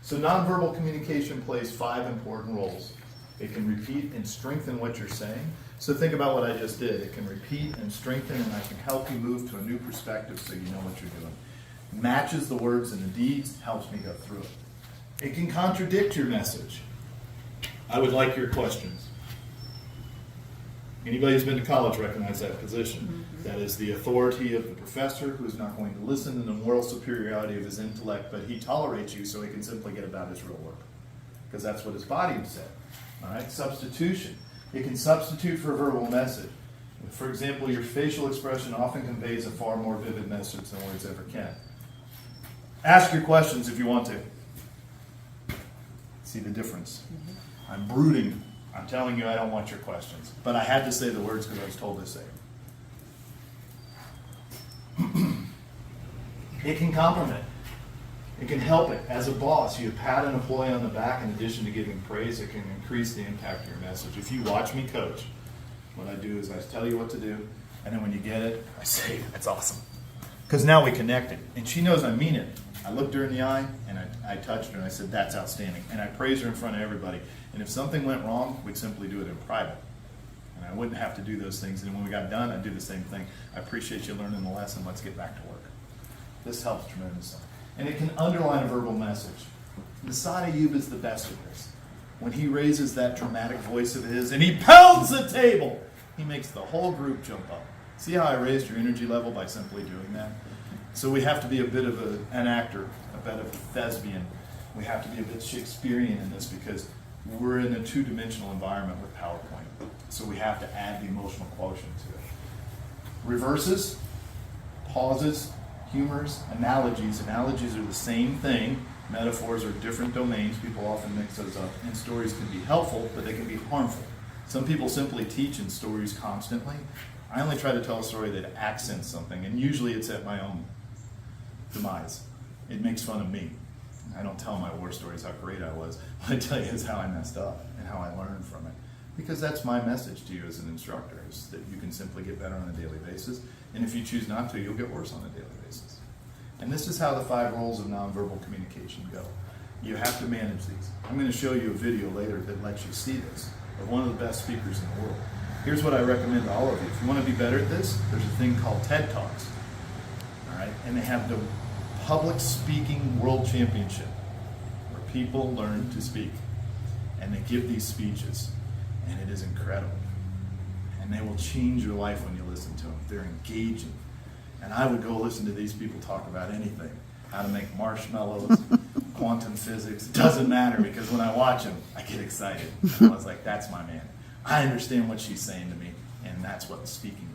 So nonverbal communication plays 5 important roles. It can repeat and strengthen what you're saying. So think about what I just did. It can repeat and strengthen, and I can help you move to a new perspective so you know what you're doing. Matches the words and the deeds, helps me go through it. It can contradict your message. I would like your questions. Anybody who's been to college recognize that position. That is the authority of the professor who is not going to listen to the moral superiority of his intellect, but he tolerates you so he can simply get about his real work. Because that's what his body said. All right, substitution. It can substitute for a verbal message. For example, your facial expression often conveys a far more vivid message than words ever can. Ask your questions if you want to. See the difference? I'm brooding. I'm telling you I don't want your questions. But I had to say the words because I was told to say them. It can compliment. It can help it. As a boss, you pat an employee on the back in addition to giving praise. It can increase the impact of your message. If you watch me coach, what I do is I tell you what to do, and then when you get it, I say, that's awesome. Because now we connected. And she knows I mean it. I looked her in the eye, and I touched her, and I said, that's outstanding. And I praised her in front of everybody. And if something went wrong, we'd simply do it in private. And I wouldn't have to do those things. And when we got done, I'd do the same thing. I appreciate you learning the lesson. Let's get back to work. This helps tremendously. And it can underline a verbal message. Masada Ayub is the best at this. When he raises that dramatic voice of his and he pounds the table, he makes the whole group jump up. See how I raised your energy level by simply doing that? So we have to be a bit of an actor, a bit of a thespian. We have to be a bit Shakespearean in this because we're in a two-dimensional environment with PowerPoint. So we have to add the emotional quotient to it. Reverses, pauses, humors, analogies. Analogies are the same thing. Metaphors are different domains. People often mix those up. And stories can be helpful, but they can be harmful. Some people simply teach in stories constantly. I only try to tell a story that accents something, and usually it's at my own demise. It makes fun of me. I don't tell my war stories how great I was. What I tell you is how I messed up and how I learned from it. Because that's my message to you as an instructor, is that you can simply get better on a daily basis. And if you choose not to, you'll get worse on a daily basis. And this is how the 5 roles of nonverbal communication go. You have to manage these. I'm going to show you a video later that lets you see this, of one of the best speakers in the world. Here's what I recommend to all of you. If you want to be better at this, there's a thing called TED Talks. All right? And they have the Public Speaking World Championship, where people learn to speak. And they give these speeches. And it is incredible. And they will change your life when you listen to them. They're engaging. And I would go listen to these people talk about anything. How to make marshmallows, quantum physics. It doesn't matter, because when I watch them, I get excited. And I was like, that's my man. I understand what she's saying to me, and that's what speaking is.